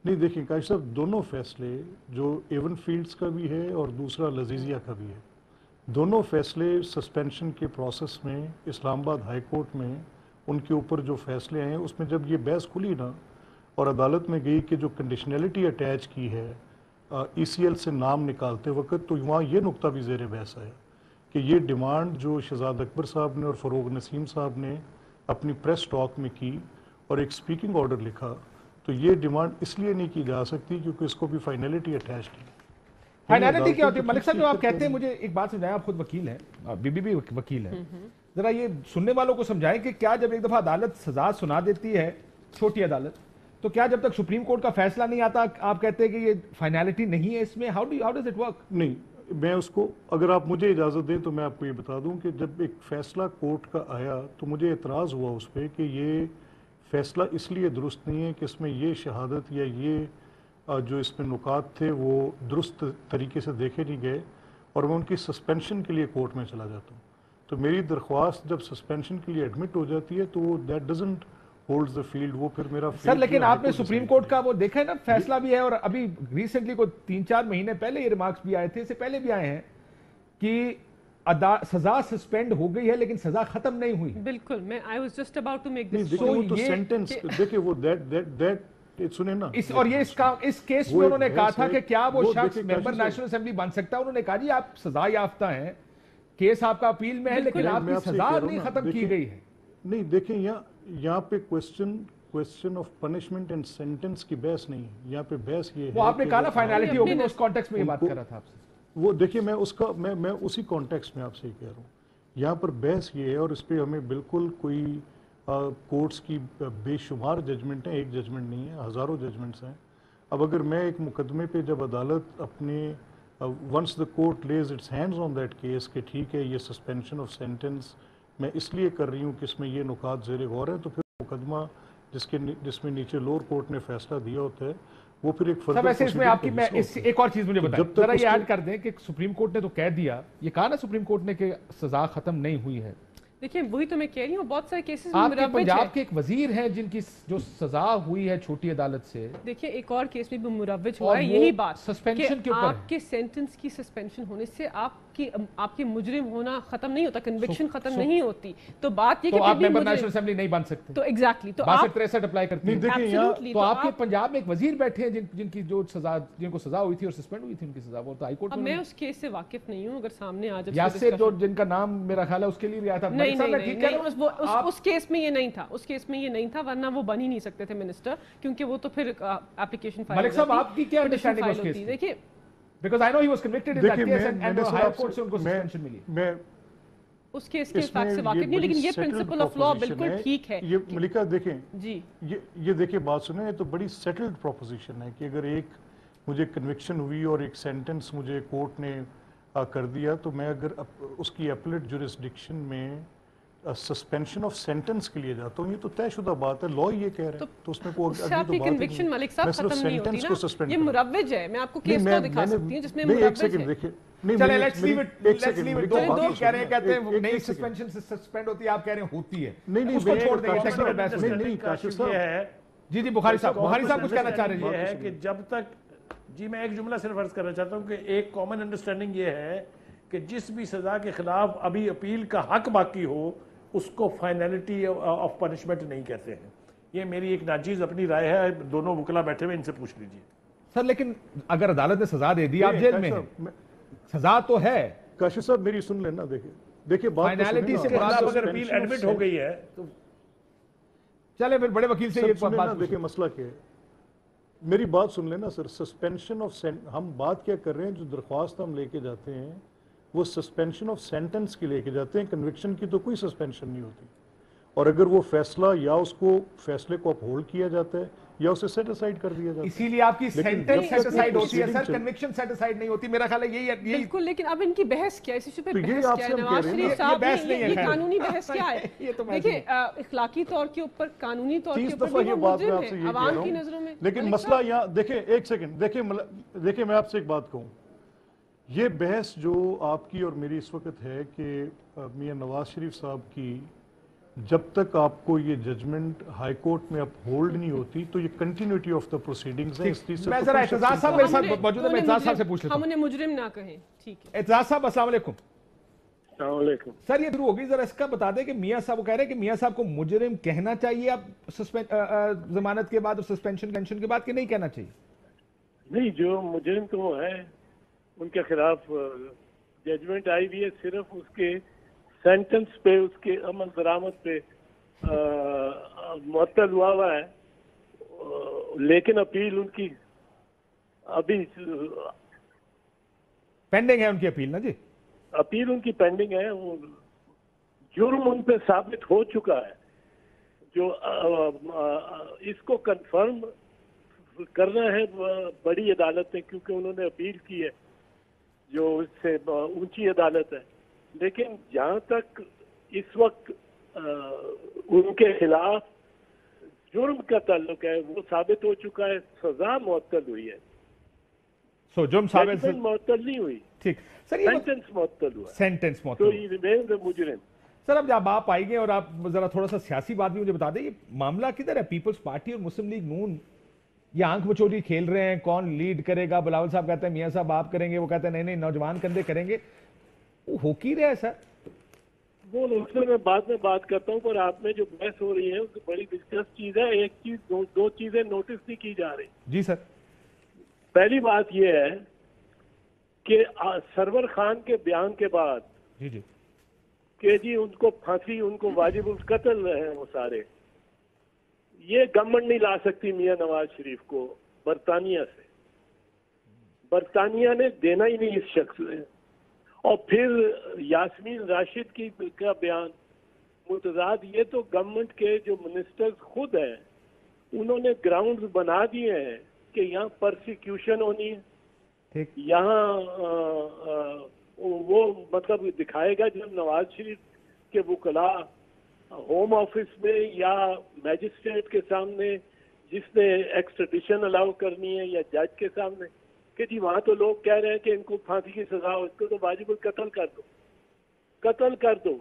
Speaker 4: نہیں دیکھیں کاشف صاحب, دونوں فیصلے جو ایون فیلڈز کا بھی ہے اور دوسرا لذیذیہ کا بھی ہے, دونوں فیصلے سسپینشن کے پروسیس میں اسلام آباد ہائی کورٹ میں ان کے اوپر جو فیصلے ہیں اس میں جب یہ بحث کھلی نا, اور عدالت میں گئی کہ جو کنڈیشنلٹی اٹیچ کی ہے ECL سے نام نکالتے وقت، تو وہاں یہ نقطہ بھی زیر بحث ہے کہ یہ ڈیمانڈ جو شہزاد اکبر صاحب نے اور فروغ نسیم صاحب نے اپنی پریس ٹاک میں کی اور ایک سپیکنگ آرڈر لکھا، تو یہ ڈیمانڈ اس لیے نہیں کی جا سکتی کیونکہ اس کو بھی فائنلٹی اٹیچ کی.
Speaker 1: فائنلٹی کیا ہوتی ہے ملک صاحب؟ جو آپ کہتے ہیں، مجھے ایک بات سمجھائیں، آپ خود وکیل ہیں، بی بی بھی وکیل ہیں، ذرا یہ سننے والوں کو سمجھائیں کہ کیا جب ایک دفعہ عدالت سزا سنا دیتی ہے، چھوٹی عدالت، تو کیا جب تک سپریم کورٹ کا فیصلہ نہیں آتا آپ کہتے ہیں کہ یہ فائنلٹی نہیں ہے اس میں؟ How does it work?
Speaker 4: نہیں، میں اس کو، اگر آپ مجھے اجازت دیں تو میں آپ کو یہ بتا دوں کہ جب ایک فیصلہ کورٹ کا آیا تو مجھے اعتراض ہوا اس پہ کہ یہ فیصلہ اس لیے درست نہیں ہے کہ اس میں یہ شہادت یا یہ جو اس میں نکات تھے وہ درست طریقے سے دیکھے نہیں گئے، اور میں ان کی سسپینشن کے لیے کورٹ میں چلا جاتا ہوں. تو میری درخواست جب سسپینشن کے لیے ایڈمٹ ہو جاتی ہے تو وہ that doesn't holds the field, وہ پھر میرا
Speaker 1: سر. لیکن آپ نے سپریم کورٹ کا وہ دیکھا ہے نا فیصلہ بھی ہے، اور ابھی ریسنٹلی کو 3-4 مہینے پہلے یہ ریمارکس بھی آئے تھے، اس سے پہلے بھی آئے ہیں کہ سزا سسپینڈ ہو گئی ہے لیکن سزا ختم نہیں ہوئی.
Speaker 3: بالکل، میں I was just about to make this.
Speaker 4: دیکھیں وہ تو سینٹنس، دیکھیں وہ دیٹ سنیں نا،
Speaker 1: اور یہ اس کیس میں انہوں نے کہا تھا کہ کیا وہ شخص ممبر نیشنل اسمبلی بن سکتا ہے؟ انہوں نے کہا جی آپ سزا یافتہ ہیں، کیس آپ کا اپیل میں ہے، لیکن آپ کی سزا نہیں ختم کی گئی ہے.
Speaker 4: نہیں، دیکھیں یہاں پہ question of punishment and sentence کی بحث نہیں ہے، یہاں پہ بحث یہ ہے،
Speaker 1: وہ آپ نے کہا نا فائنلٹی ہوگی، میں اس کانٹیکس میں یہ بات کر رہا تھا آپ سے.
Speaker 4: وہ دیکھیں میں اسی کانٹیکس میں آپ سے کہہ رہا ہوں، یہاں پر بحث یہ ہے، اور اس پہ ہمیں بالکل کوئی کورٹس کی بے شمار ججمنٹ ہیں، ایک ججمنٹ نہیں ہے، ہزاروں ججمنٹس ہیں. اب اگر میں ایک مقدمے پہ جب عدالت اپنے once the court lays its hands on that case کہ ٹھیک ہے یہ سسپینشن آف سینٹنس میں اس لیے کر رہی ہوں کہ اس میں یہ نکات زیر غور ہے، تو پھر مقدمہ جس میں نیچے لوور کورٹ نے فیصلہ دیا ہوتا ہے وہ پھر ایک
Speaker 1: سب ایسے. اس میں آپ کی میں ایک اور چیز مجھے بتائیں ذرا، یہ ایڈ کر دیں کہ سپریم کورٹ نے تو کہہ دیا، یہ کہا نا سپریم کورٹ نے کہ سزا ختم نہیں ہوئی ہے.
Speaker 3: دیکھیں وہی تو میں کہہ رہی ہوں، بہت سارے کیسز
Speaker 1: آپ کے پنجاب کے ایک وزیر ہیں جن کی جو سزا ہوئی ہے چھوٹی عدالت سے،
Speaker 3: دیکھیں ایک اور کیس میں بھی مروج ہوا ہے یہی بات
Speaker 1: سسپینشن کے اوپر،
Speaker 3: آپ کے سینٹنس کی سسپینشن ہونے سے آپ کے مجرم ہونا ختم نہیں ہوتا، کنوکشن ختم نہیں ہوتی. تو بات یہ کہ
Speaker 1: آپ ممبر نیشنل اسمبلی نہیں بن سکتے.
Speaker 3: تو ایگزیکٹلی تو
Speaker 1: 62-63 اپلائی کرتے ہیں. تو آپ کے پنجاب میں ایک وزیر بیٹھے ہیں جن کو سزا ہوئی تھی اور سسپینڈ ہوئی تھی ان کی سزا، وہ تو ہائی کورٹ میں.
Speaker 3: میں اس کیس سے واقف نہیں ہوں، اگر سامنے آ جائے
Speaker 1: یاسر جو جن کا نام میرا خیال ہے اس کے لیے بھی آیا تھا.
Speaker 3: نہیں، اس کیس میں یہ نہیں تھا، اس کیس میں یہ نہیں تھا، ورنہ وہ بن ہی نہیں سکتے تھے منسٹر، کیونکہ وہ تو پھر اپلیکیشن فائل.
Speaker 1: ملک صاحب آپ کی کیا انڈرسٹینڈنگ ہے اس کیس کی؟
Speaker 3: دیکھیں
Speaker 1: because I know he was convicted in that case and higher court سے ان کو suspension ملی.
Speaker 4: میں
Speaker 3: اس کیس کے فیکٹ سے واقف نہیں، لیکن یہ پرنسپل آف لا بالکل ٹھیک ہے.
Speaker 4: یہ ملکہ دیکھیں
Speaker 3: جی،
Speaker 4: یہ دیکھیں بات سنیں، یہ تو بڑی سیٹلڈ پروپوزیشن ہے کہ اگر ایک مجھے کنوکشن ہوئی اور ایک سینٹنس مجھے کورٹ نے کر دیا، تو میں اگر اس کی اپلیٹ جورسڈکشن میں سسپینشن آف سینٹنس کے لیے جاتا ہوں، یہ تو طے شدہ بات ہے، لا یہ کہہ رہے ہیں، تو اس میں کوئی
Speaker 3: آپ کی کنوکشن ملک صاحب ختم نہیں ہوتی نا، یہ مروج ہے. میں آپ کو کیس کو دکھا سکتی ہوں جس میں مروج ہے.
Speaker 4: ایک سیکنڈ دیکھیں،
Speaker 1: چلیں لیٹس لیو اٹ. دو وکیل کہہ رہے ہیں، کہتے ہیں نہیں سسپینشن سے سسپینڈ ہوتی ہے، آپ کہہ رہے ہیں ہوتی ہے.
Speaker 4: نہیں
Speaker 1: اس کو چھوڑ دیں گے، ٹیکنیکل بحث
Speaker 4: نہیں کاشف صاحب.
Speaker 1: جی بخاری صاحب کچھ کہنا چاہ رہے
Speaker 6: ہیں کہ جب تک، جی میں ایک جملہ صرف عرض کرنا چاہتا ہوں کہ ایک کامن انڈرسٹینڈنگ یہ ہے کہ جس بھی سزا کے خلاف ابھی اپیل کا حق باقی ہو اس کو فائنلٹی آف پنشمنٹ نہیں کہتے ہیں. یہ میری ایک ناجیز اپنی رائے ہے، دونوں وکلا بیٹھے ہوئے ان سے پوچھ لیجئے.
Speaker 1: سر لیکن اگر عدالت نے سزا دے دی، آپ جیل میں ہیں، سزا تو ہے.
Speaker 4: کاشف صاحب میری سن لینا، دیکھیں بات
Speaker 1: فائنلٹی سے
Speaker 6: اگر اپیل ایڈمٹ ہو گئی ہے تو
Speaker 1: چلے پھر بڑے وکیل سے یہ بات.
Speaker 4: دیکھیں مسئلہ کیا ہے، میری بات سن لینا سر. سسپینشن آف ہم بات کیا کر رہے ہیں، جو درخواست ہم لے کے جاتے ہیں وہ سسپینشن آف سینٹنس کی لے کے جاتے ہیں، کنوکشن کی تو کوئی سسپینشن نہیں ہوتی. اور اگر وہ فیصلہ یا اس کو فیصلے کو اپہولڈ کیا جاتا ہے یا اسے سیٹ اسائیڈ کر دیا جاتا ہے.
Speaker 1: اسی لیے آپ کی سینٹنس سیٹ اسائیڈ ہوتی ہے سر، کنوکشن سیٹ اسائڈ نہیں ہوتی. میرا خیال ہے یہی
Speaker 3: بالکل. لیکن اب ان کی بحث کیا ہے، اس ایشو پہ بحث کیا ہے؟ نواز شریف صاحب یہ قانونی بحث کیا ہے؟ دیکھیں اخلاقی طور کے اوپر، قانونی طور کے اوپر بھی وہ مجرم ہیں عوام کی نظروں میں.
Speaker 4: لیکن مسئلہ یہاں دیکھیں، ایک سیکنڈ دیکھیں میں آپ سے ایک بات کہوں. یہ بحث جو آپ کی اور میری اس وقت ہے کہ میاں نواز شریف صاحب کی جب تک آپ کو یہ ججمنٹ ہائی کورٹ میں اپ ہولڈ نہیں ہوتی تو یہ کنٹینیوٹی آف دا پروسیڈنگز ہے.
Speaker 1: میں ذرا اعتزاز صاحب میرے ساتھ موجود ہے، میں اعتزاز صاحب سے پوچھ لیتا ہوں.
Speaker 3: ہم انہیں مجرم نہ کہیں. ٹھیک ہے
Speaker 1: اعتزاز صاحب السلام علیکم.
Speaker 2: السلام علیکم
Speaker 1: سر یہ شروع ہوگی, ذرا اس کا بتا دیں کہ میاں صاحب وہ کہہ رہے ہیں کہ میاں صاحب کو مجرم کہنا چاہیے اب ضمانت کے بعد اور سسپینشن کے بعد, کہ نہیں کہنا چاہیے؟
Speaker 2: نہیں, جو مجرم تو وہ ہے, ان کے خلاف ججمنٹ آئی ہوئی ہے, صرف اس کے سینٹنس پہ, اس کے عمل درآمد پہ معطل ہوا ہے, لیکن اپیل ان کی ابھی
Speaker 1: پینڈنگ ہے, ان کی اپیل نا جی,
Speaker 2: اپیل ان کی پینڈنگ ہے. وہ جرم ان پہ ثابت ہو چکا ہے, جو اس کو کنفرم کرنا ہے بڑی عدالت نے, کیونکہ انہوں نے اپیل کی ہے جو اس سے اونچی عدالت ہے. لیکن جہاں تک اس وقت ان کے خلاف جرم کا تعلق ہے وہ ثابت ہو چکا ہے, سزا معطل ہوئی ہے,
Speaker 1: سو جرم ثابت
Speaker 2: معطل نہیں ہوئی,
Speaker 1: ٹھیک سر, یہ
Speaker 2: سینٹنس معطل ہوا,
Speaker 1: سینٹنس
Speaker 2: تو
Speaker 1: معطل.
Speaker 2: یہ ریمینز اے مجرم.
Speaker 1: سر اب جب آپ آئیں گے اور آپ ذرا تھوڑا سا سیاسی بات بھی مجھے بتا دیں, یہ معاملہ کدھر ہے؟ پیپلز پارٹی اور مسلم لیگ نون یہ آنکھ بچولی کھیل رہے ہیں, کون لیڈ کرے گا؟ بلاول صاحب کہتے ہیں میاں صاحب آپ کریں گے, وہ کہتے ہیں نہیں نوجوان کندھے کریں گے. وہ ہو کی رہا ہے سر؟
Speaker 2: وہ میں بعد میں بات کرتا ہوں, پر آپ میں جو بحث ہو رہی ہے وہ بڑی دلچسپ چیز ہے. ایک چیز, دو چیزیں نوٹس نہیں کی جا رہی.
Speaker 1: جی سر.
Speaker 2: پہلی بات یہ ہے کہ سرور خان کے بیان کے بعد
Speaker 1: جی
Speaker 2: کہ جی ان کو پھانسی, ان کو واجب القتل ہیں وہ سارے, یہ گورنمنٹ نہیں لا سکتی میاں نواز شریف کو برطانیہ سے. برطانیہ نے دینا ہی نہیں اس شخص نے. اور پھر یاسمین راشد کی کا بیان متضاد. یہ تو گورنمنٹ کے جو منسٹرز خود ہیں انہوں نے گراؤنڈز بنا دیے ہیں کہ یہاں پرسیکیوشن ہونی ہے, یہاں وہ مطلب دکھائے گا جب نواز شریف کے وکلاء ہوم آفس میں یا میجسٹریٹ کے سامنے جس نے ایکسٹریڈیشن الاؤ کرنی ہے, یا جج کے سامنے کہ جی وہاں تو لوگ کہہ رہے ہیں کہ ان کو پھانسی کی سزا ہو, اس کو تو واجب القتل کر دو.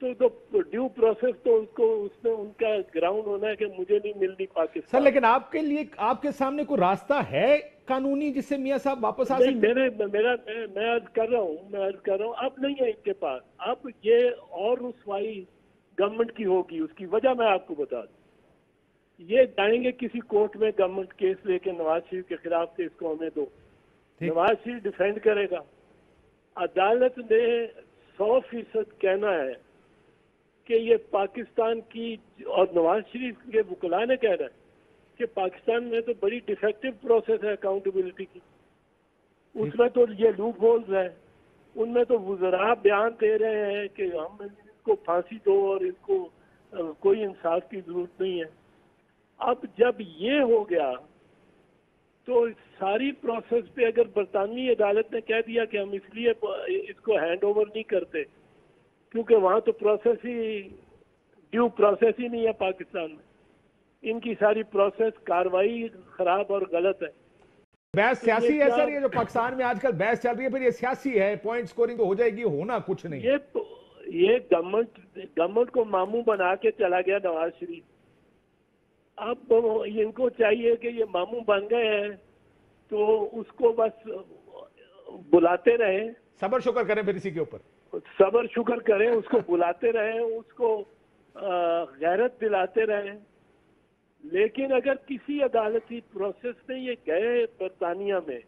Speaker 2: تو ڈیو پروسیس تو اس میں ان کا گراؤنڈ ہونا ہے کہ مجھے نہیں ملنی پاکستان.
Speaker 1: سر لیکن آپ کے لیے, آپ کے سامنے کوئی راستہ ہے قانونی جس سے میاں صاحب واپس آ سکتے ہیں؟
Speaker 2: میں عرض کر رہا ہوں اب نہیں ہے ان کے پاس. اب یہ اور رسوائی گورنمنٹ کی ہوگی, اس کی وجہ میں آپ کو بتا دوں. یہ جائیں گے کسی کورٹ میں گورنمنٹ کیس لے کے نواز شریف کے خلاف سے, اس کو ہمیں دو. نواز شریف ڈیفینڈ کرے گا. عدالت نے 100% کہنا ہے کہ یہ پاکستان کی, اور نواز شریف کے وکلاء نے کہہ رہا ہے کہ پاکستان میں تو بڑی ڈیفیکٹو پروسیس ہے اکاؤنٹیبلٹی کی, اس میں تو یہ لوپ ہولز ہیں, ان میں تو وزراء بیان دے رہے ہیں کہ ہم اس کو پھانسی دو اور اس کو کوئی انصاف کی ضرورت نہیں ہے. اب جب یہ ہو گیا تو ساری پروسیس پہ اگر برطانوی عدالت نے کہہ دیا کہ ہم اس لیے اس کو ہینڈ اوور نہیں کرتے کیونکہ وہاں تو پروسیس ہی ڈیو پروسیس ہی نہیں ہے پاکستان میں, ان کی ساری پروسیس کاروائی خراب اور غلط ہے.
Speaker 1: بحث سیاسی ہے سر, یہ جو پاکستان میں آج کل بحث چل رہی ہے پھر یہ سیاسی ہے, پوائنٹ سکورنگ تو ہو جائے گی, ہونا کچھ نہیں.
Speaker 2: یہ گورنمنٹ کو ماموں بنا کے چلا گیا نواز شریف. اب ان کو چاہیے کہ یہ ماموں بن گئے ہیں تو اس کو بس بلاتے رہیں,
Speaker 1: صبر شکر کریں, پھر اسی کے اوپر
Speaker 2: صبر شکر کریں, اس کو بلاتے رہیں, اس کو غیرت دلاتے رہیں. لیکن اگر کسی عدالتی پروسیس میں یہ گئے برطانیہ میں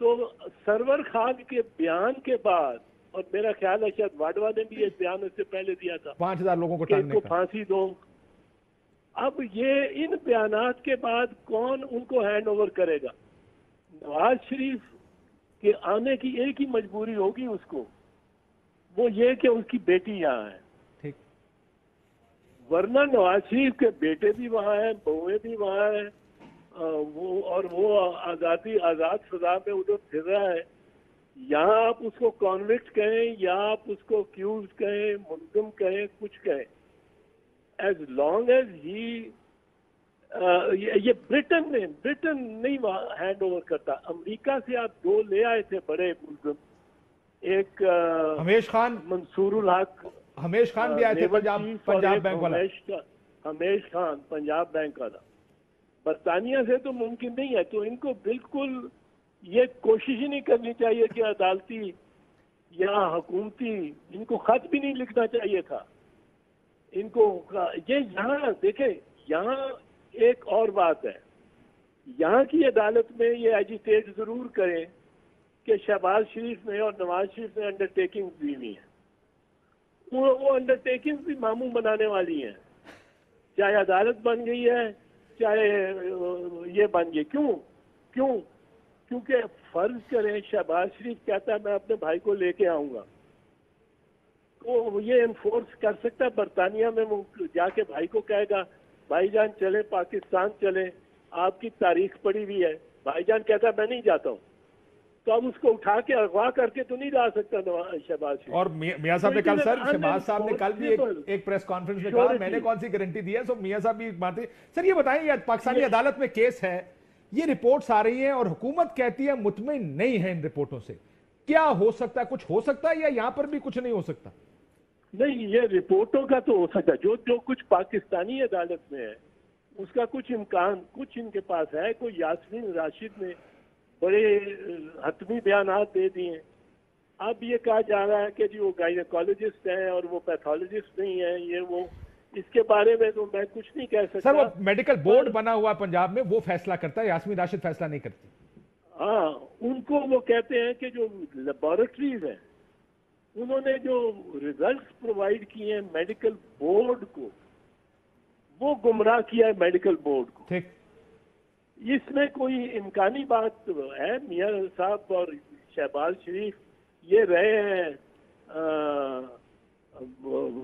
Speaker 2: تو سرور خان کے بیان کے بعد, اور میرا خیال ہے شاید واڈوا نے بھی ایک بیان اس سے پہلے دیا تھا
Speaker 1: 5000 لوگوں کو
Speaker 2: ٹانگنے کا, پھانسی دو. اب یہ ان بیانات کے بعد کون ان کو ہینڈ اوور کرے گا؟ نواز شریف کے آنے کی ایک ہی مجبوری ہوگی اس کو, وہ یہ کہ اس کی بیٹی یہاں ہے.
Speaker 1: ٹھیک,
Speaker 2: ورنہ نواز شریف کے بیٹے بھی وہاں ہیں, بہویں بھی وہاں ہیں, وہ آزاد فضا میں ادھر پھر رہا ہے. یہاں آپ اس کو کانوکٹ کہیں یا آپ اس کو اکیوز کہیں, ملزم کہیں, کچھ کہیں, ایز لانگ ایز ہی یہ برٹن نہیں ہینڈ اوور کرتا. امریکہ سے آپ 2 لے آئے تھے بڑے ملزم, ایک
Speaker 1: ہمیش خان,
Speaker 2: منصور الحق,
Speaker 1: ہمیش خان بھی آئے تھے پنجاب بینک والا,
Speaker 2: ہمیش خان پنجاب بینک والا. برطانیہ سے تو ممکن نہیں ہے, تو ان کو بالکل یہ کوشش ہی نہیں کرنی چاہیے کہ عدالتی یا حکومتی، ان کو خط بھی نہیں لکھنا چاہیے تھا ان کو. یہ یہاں دیکھیں، یہاں ایک اور بات ہے، یہاں کی عدالت میں یہ ایجیٹیٹ ضرور کریں کہ شہباز شریف نے اور نواز شریف نے انڈرٹیکنگ دی ہوئی ہیں. وہ انڈرٹیکنگ بھی معمول بنانے والی ہیں، چاہے عدالت بن گئی ہے چاہے یہ بن گئی. کیونکہ فرض کریں شہباز شریف کہتا ہے میں اپنے بھائی کو لے کے آؤں گا، تو یہ انفورس کر سکتا ہے برطانیہ میں. وہ جا کے بھائی کو کہے گا بھائی جان چلے پاکستان چلے، آپ کی تاریخ پڑی ہوئی ہے. بھائی جان کہتا ہے میں نہیں جاتا ہوں، تو اب اس کو اٹھا کے اغوا کر کے تو نہیں لا سکتا شہباز شریف.
Speaker 1: اور میاں صاحب نے کل شہباز صاحب نے کل بھی ایک پریس کانفرنس میں کہا میں نے کون سی گارنٹی دی ہے. سو میاں صاحب بھی باتیں. سر یہ بتائیں، یہ پاکستانی عدالت میں کیس ہے، یہ رپورٹس آ رہی ہیں اور حکومت کہتی ہے مطمئن نہیں ہے ان رپورٹوں سے. کیا ہو سکتا ہے؟ کچھ ہو سکتا ہے یا یہاں پر بھی کچھ نہیں ہو سکتا؟
Speaker 2: نہیں، یہ رپورٹوں کا تو ہو سکتا ہے. جو کچھ پاکستانی عدالت میں ہے اس کا کچھ امکان کچھ ان کے پاس ہے. کوئی یاسمین راشد نے بڑے حتمی بیانات دے دیے ہیں. اب یہ کہا جا رہا ہے کہ جی وہ گائنیکالوجسٹ ہیں اور وہ پیتھولوجسٹ نہیں ہیں، یہ وہ. اس کے بارے میں تو میں کچھ نہیں کہہ سکتا.
Speaker 1: سر وہ میڈیکل بورڈ بنا ہوا پنجاب میں، وہ فیصلہ کرتا ہے، یاسمین راشد فیصلہ نہیں کرتی.
Speaker 2: ہاں، ان کو وہ کہتے ہیں کہ جو لیبارٹریز ہیں انہوں نے جو ریزلٹس پرووائڈ کیے ہیں میڈیکل بورڈ کو، وہ گمراہ کیا ہے میڈیکل بورڈ کو.
Speaker 1: ٹھیک،
Speaker 2: اس میں کوئی امکانی بات ہے؟ میاں صاحب اور شہباز شریف یہ رہے ہیں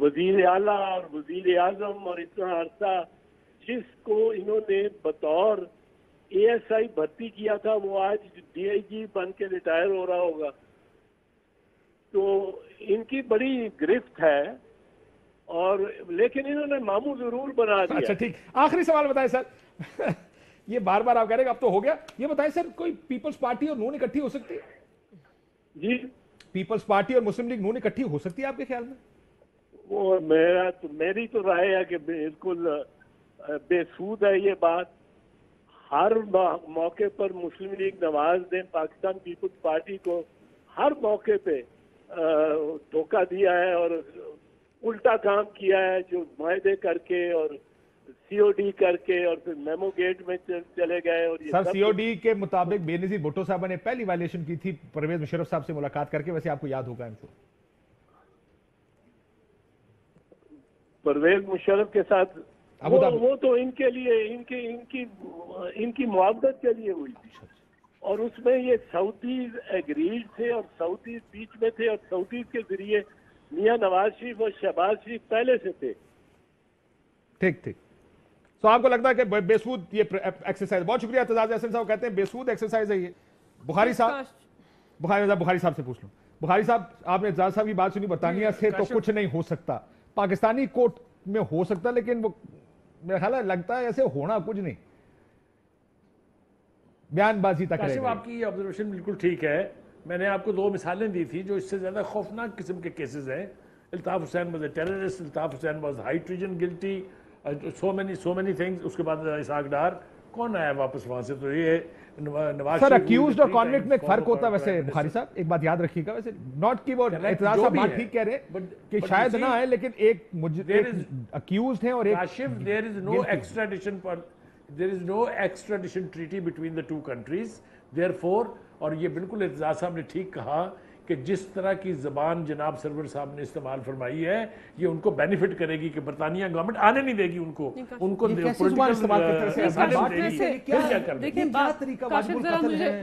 Speaker 2: وزیر اعلیٰ اور وزیر اعظم، اور اتنا عرصہ جس کو انہوں نے بطور ASI بھرتی کیا تھا وہ آج DIG بن کے ریٹائر ہو رہا ہوگا. تو ان کی بڑی گرفت ہے، اور لیکن انہوں نے ماموں ضرور بنا دیا.
Speaker 1: اچھا ٹھیک، آخری سوال بتائیں سر. یہ بار بار آپ کہہ رہے ہیں اب تو ہو گیا، یہ بتائیں سر کوئی پیپلز پارٹی اور نون اکٹھی ہو سکتی ہے؟
Speaker 2: جی،
Speaker 1: پیپلز پارٹی اور مسلم لیگ نون اکٹھی ہو سکتی ہے آپ کے خیال میں؟
Speaker 2: وہ میری تو رائے ہے کہ بالکل بے سود ہے یہ بات. ہر موقع پر مسلم لیگ نواز نے پاکستان پیپلز پارٹی کو ہر موقع پہ دھوکہ دیا ہے اور الٹا کام کیا ہے، جو معاہدے کر کے اور COD کر کے اور پھر میمو گیٹ میں چلے گئے. اور یہ
Speaker 1: سر COD کے مطابق بے نظیر بھٹو صاحب نے پہلی وائلیشن کی تھی پرویز مشرف صاحب سے ملاقات کر کے، ویسے آپ کو یاد ہوگا ان کو.
Speaker 2: پرویز مشرف کے ساتھ وہ تو ان کے لیے ان کی معاونت کے لیے ہوئی تھی، اور اس میں یہ سعودیز ایگریڈ تھے اور سعودیز بیچ میں تھے، اور سعودیز کے ذریعے میاں نواز شریف اور شہباز شریف پہلے سے تھے.
Speaker 1: ٹھیک ٹھیک. تو آپ کو لگتا ہے کہ بے سود یہ ایکسرسائز؟ بہت شکریہ اعتزاز احسن صاحب، کہتے ہیں بے سود ایکسرسائز ہے یہ. بخاری صاحب سے پوچھ لوں. بخاری صاحب، آپ نے اعتزاز صاحب کی بات سنی، برطانیہ سے تو کچھ نہیں ہو سکتا، پاکستانی کورٹ میں ہو سکتا، لیکن وہ میرا خیال ہے لگتا ہے ایسے ہونا کچھ نہیں، بیان بازی تک رہے گا.
Speaker 6: آپ کی یہ آبزرویشن بالکل ٹھیک ہے. میں نے آپ کو 2 مثالیں دی تھی جو اس سے زیادہ خوفناک قسم کے کیسز ہیں. Altaf Hussain was a terrorist, Altaf Hussain was high treason guilty, so many things. اس کے بعد اسحاق ڈار کون آیا واپس وہاں سے؟ تو یہ نواز
Speaker 1: سر اکیوزڈ اور کنوکٹ میں ایک فرق ہوتا ہے. ویسے بخاری صاحب ایک بات یاد رکھیے گا، ویسے ناٹ کی وہ اعتراض صاحب بات ٹھیک کہہ رہے ہیں کہ شاید نہ ہے، لیکن ایک اکیوزڈ ہیں اور ایک
Speaker 6: Kashif. there is no extradition treaty between the two countries. Therefore, اور یہ بالکل اعتزاز صاحب نے ٹھیک کہا کہ جس طرح کی زبان جناب سرور صاحب نے استعمال فرمائی ہے یہ ان کو بینیفٹ کرے گی کہ برطانیہ گورنمنٹ آنے نہیں دے گی ان کو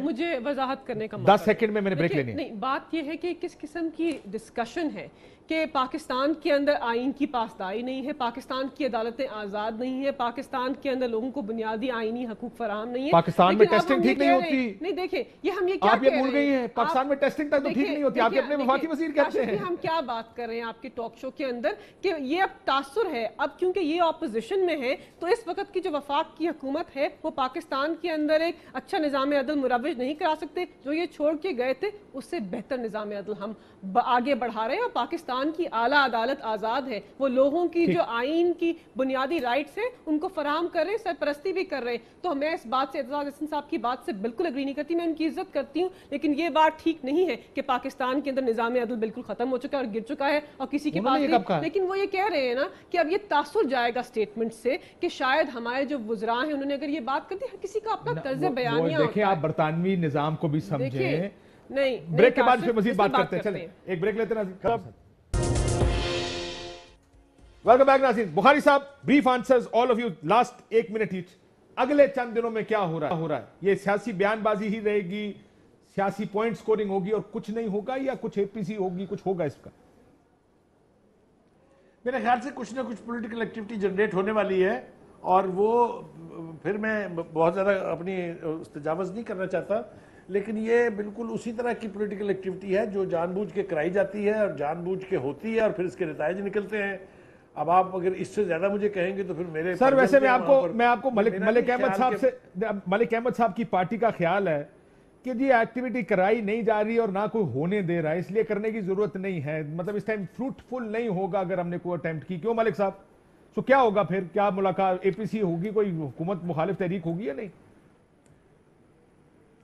Speaker 3: مجھے وضاحت کرنے کا
Speaker 1: 10 سیکنڈ میں نے بریک لینی ہے.
Speaker 3: بات یہ ہے کہ کس قسم کی ڈسکشن ہے کہ پاکستان کے اندر آئین کی پاسداری نہیں ہے، پاکستان کی عدالتیں آزاد نہیں ہے، پاکستان کے اندر لوگوں کو بنیادی آئینی حقوق فراہم نہیں ہے.
Speaker 1: پاکستان میں ٹیسٹنگ ٹھیک نہیں ہوتی.
Speaker 3: نہیں دیکھیں یہ ہم یہ کیا
Speaker 1: آپ یہ بھول گئی ہیں، پاکستان میں ٹیسٹنگ تک تو ٹھیک نہیں ہوتی. آپ کے اپنے وفاقی وزیر کہتے ہیں.
Speaker 3: ہم کیا بات کر رہے ہیں آپ کے ٹاک شو کے اندر کہ یہ اب تاثر ہے، اب کیونکہ یہ اپوزیشن میں ہے تو اس وقت کی جو وفاق کی حکومت ہے وہ پاکستان کے اندر ایک اچھا نظام عدل مروج نہیں کرا سکتے. جو یہ چھوڑ کے گئے تھے اس سے بہتر نظام عدل ہم آگے بڑھا رہے ہیں، اور پاکستان کی اعلیٰ عدالت آزاد ہے، وہ لوگوں کی جو آئین کی بنیادی رائٹس ہیں ان کو فراہم کر رہے ہیں، سرپرستی بھی کر رہے ہیں. تو میں اس بات سے اعتزاز احسن صاحب کی بات سے بالکل اگری نہیں کرتی، میں ان کی عزت کرتی ہوں، لیکن یہ بات ٹھیک نہیں ہے کہ پاکستان پاکستان کے اندر نظام عدل بالکل ختم ہو چکا ہے اور گر چکا ہے اور کسی کے پاس نہیں. لیکن وہ یہ کہہ رہے ہیں نا کہ اب یہ تاثر جائے گا اسٹیٹمنٹ سے کہ شاید ہمارے جو وزراء ہیں انہوں نے اگر یہ بات کر دی, ہر کسی کا اپنا طرز بیانیہ ہوتا ہے.
Speaker 1: دیکھیں آپ برطانوی نظام کو بھی سمجھیں.
Speaker 3: نہیں,
Speaker 1: بریک کے بعد پھر مزید بات کرتے ہیں. چلیں ایک بریک لیتے ہیں. ویلکم بیک ناظرین. بخاری صاحب, brief answers all of you, last 1 minute each. اگلے چند دنوں میں کیا ہو رہا ہے؟ یہ سیاسی بیان بازی ہی رہے گی, سیاسی پوائنٹ سکورنگ ہوگی اور کچھ نہیں ہوگا, یا کچھ اے پی سی ہوگی, کچھ ہوگا اس کا؟
Speaker 6: میرے خیال سے کچھ نہ کچھ پولیٹیکل ایکٹیویٹی جنریٹ ہونے والی ہے, اور وہ پھر میں بہت زیادہ اپنی تجاوز نہیں کرنا چاہتا, لیکن یہ بالکل اسی طرح کی پولیٹیکل ایکٹیویٹی ہے جو جان بوجھ کے کرائی جاتی ہے اور جان بوجھ کے ہوتی ہے اور پھر اس کے نتائج نکلتے ہیں. اب آپ اگر اس سے زیادہ مجھے کہیں گے تو پھر میرے
Speaker 1: سر ویسے میں آپ کو ملک احمد صاحب کی پارٹی کا خیال ہے کہ جی ایکٹیویٹی کرائی نہیں جا رہی اور نہ کوئی ہونے دے رہا ہے, اس لیے کرنے کی ضرورت نہیں ہے, مطلب اس ٹائم فروٹفل نہیں ہوگا اگر ہم نے کوئی اٹیمپٹ کی. کیوں ملک صاحب؟ تو کیا ہوگا پھر؟ کیا ملاقات اے پی سی ہوگی, کوئی حکومت مخالف تحریک ہوگی یا نہیں؟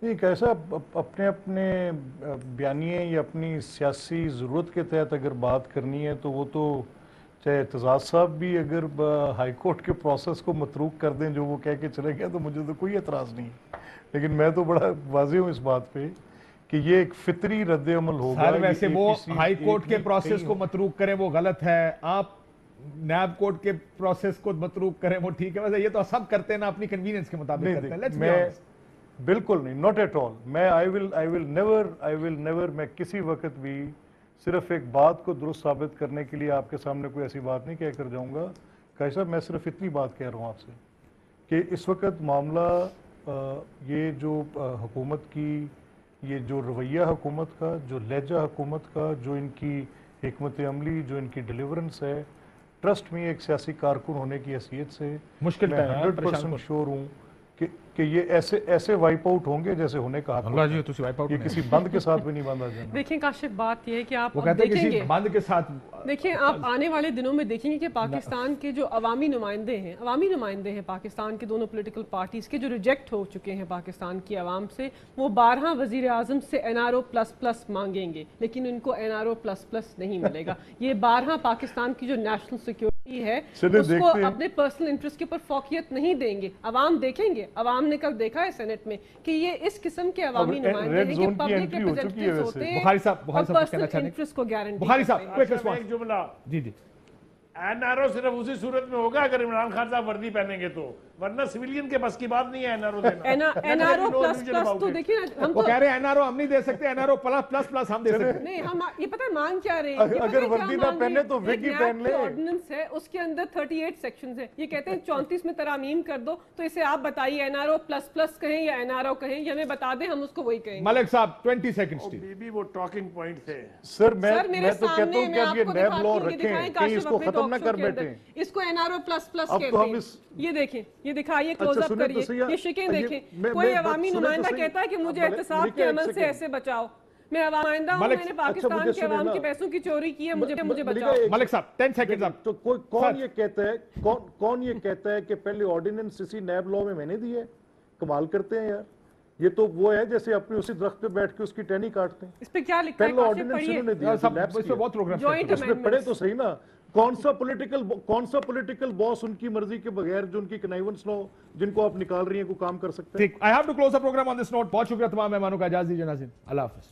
Speaker 4: ایک ایسا اپنے بیانیے یا اپنی سیاسی ضرورت کے تحت اگر بات کرنی ہے تو وہ تو چاہے اعتزاز صاحب بھی اگر ہائی کورٹ کے پروسیس کو متروک کر دیں جو وہ کہہ کے چلے گئے تو مجھے تو کوئی اعتراض نہیں, لیکن میں تو بڑا واضح ہوں اس بات پہ کہ یہ ایک فطری رد عمل ہوگا.
Speaker 1: سر ویسے وہ ہائی کورٹ کے پروسیس کو متروک کریں وہ غلط ہے, آپ نیب کورٹ کے پروسیس کو متروک کریں وہ ٹھیک ہے. ویسے یہ تو سب کرتے ہیں نا اپنی کنوینئنس کے مطابق کرتے ہیں.
Speaker 4: میں بالکل نہیں, ناٹ ایٹ آل. میں آئی ول نیور میں کسی وقت بھی صرف ایک بات کو درست ثابت کرنے کے لیے آپ کے سامنے کوئی ایسی بات نہیں کہہ کر جاؤں گا. قاضی صاحب میں صرف اتنی بات کہہ رہا ہوں آپ سے کہ اس وقت معاملہ یہ جو حکومت کی یہ جو رویہ حکومت کا, جو لہجہ حکومت کا, جو ان کی حکمت عملی, جو ان کی ڈیلیورنس ہے, ٹرسٹ میں ایک سیاسی کارکن ہونے کی حیثیت سے
Speaker 1: مشکل
Speaker 4: میں 100% شور ہوں کہ یہ ایسے وائپ آؤٹ ہوں گے جیسے ہونے کا حق ہے. یہ کسی بند کے ساتھ بھی نہیں باندھا جانا.
Speaker 3: دیکھیں کاشف بات یہ ہے کہ آپ
Speaker 1: دیکھیں گے بند کے ساتھ,
Speaker 3: دیکھیں آپ آنے والے دنوں میں دیکھیں گے کہ پاکستان کے جو عوامی نمائندے ہیں پاکستان کے دونوں پولیٹیکل پارٹیز کے جو ریجیکٹ ہو چکے ہیں پاکستان کی عوام سے, وہ 12 وزیر اعظم سے NRO++ مانگیں گے, لیکن ان کو NRO++ نہیں ملے گا. یہ 12 پاکستان کی جو نیشنل سیکیورٹی ہے اس کو اپنے پرسنل انٹرسٹ کے اوپر فوقیت نہیں دیں گے. عوام دیکھیں گے, عوام نے کل دیکھا ہے سینٹ میں کہ یہ اس قسم کے عوامی نمائندے ہیں کہ پبلک ریپرزینٹیٹیوز ہوتے ہیں اور پرسنل انٹرسٹ کو گارنٹی
Speaker 1: بخاری صاحب
Speaker 6: ایک جملہ,
Speaker 1: جی
Speaker 6: NRO صرف اسی صورت میں ہوگا اگر عمران خان صاحب وردی پہنیں گے تو, ورنہ سویلین کے بس کی بات نہیں ہے NRO دینا.
Speaker 3: NRO++ تو دیکھیں ہم
Speaker 1: وہ کہہ رہے ہیں NRO ہم نہیں دے سکتے, NRO++ ہم دے سکتے ہیں.
Speaker 3: نہیں, ہم یہ پتہ ہے مانگ کیا رہے ہیں,
Speaker 4: اگر وردی نہ پہنے تو وگ ہی پہن لیں.
Speaker 3: آرڈیننس ہے اس کے اندر 38 سیکشنز ہیں, یہ کہتے ہیں 34 میں ترامیم کر دو, تو اسے آپ بتائیے NRO++ کہیں یا NRO کہیں, یا ہمیں بتا دیں ہم اس کو وہی کہیں.
Speaker 1: ملک صاحب 20 سیکنڈز
Speaker 6: بی بی وہ ٹاکنگ پوائنٹ تھے.
Speaker 4: سر میں تو کہتا ہوں کہ اب یہ نیب لاء رکھیں, کہیں اس کو ختم نہ کر بیٹھیں.
Speaker 3: اس کو NRO++ کہتے ہیں. یہ دیکھیں, یہ دکھائیے کلوز اپ کریے, یہ شکیں دیکھیں. کوئی عوامی نمائندہ کہتا ہے کہ مجھے احتساب کے عمل سے ایسے بچاؤ. میں عوام نمائندہ ہوں, میں نے پاکستان کے عوام کے پیسوں کی چوری کی ہے, مجھے بچاؤ.
Speaker 1: ملک صاحب 10 سیکنڈز آپ.
Speaker 4: تو کون یہ کہتا ہے کہ پہلے آرڈیننس اسی نیب لاء میں نے دی ہے؟ کمال کرتے ہیں یار. یہ تو وہ ہے جیسے اپنے اسی درخت پہ بیٹھ کے اس کی ٹہنی کاٹتے ہیں.
Speaker 3: اس پہ کیا لکھا ہے؟
Speaker 4: پہلا آرڈیننس انہوں نے دیا,
Speaker 1: اس پہ بہت پروگرام
Speaker 4: اس میں پڑھے تو صحیح نا. کون سا پولیٹیکل باس ان کی مرضی کے بغیر جو ان کی کنائیونس نہ ہو, جن کو آپ نکال رہی ہیں, کو کام کر سکتے ہیں.
Speaker 1: ٹھیک, I have to close the program on this note. بہت شکریہ تمام مہمانوں کا, اجازت دیجیے ناظرین, اللہ حافظ.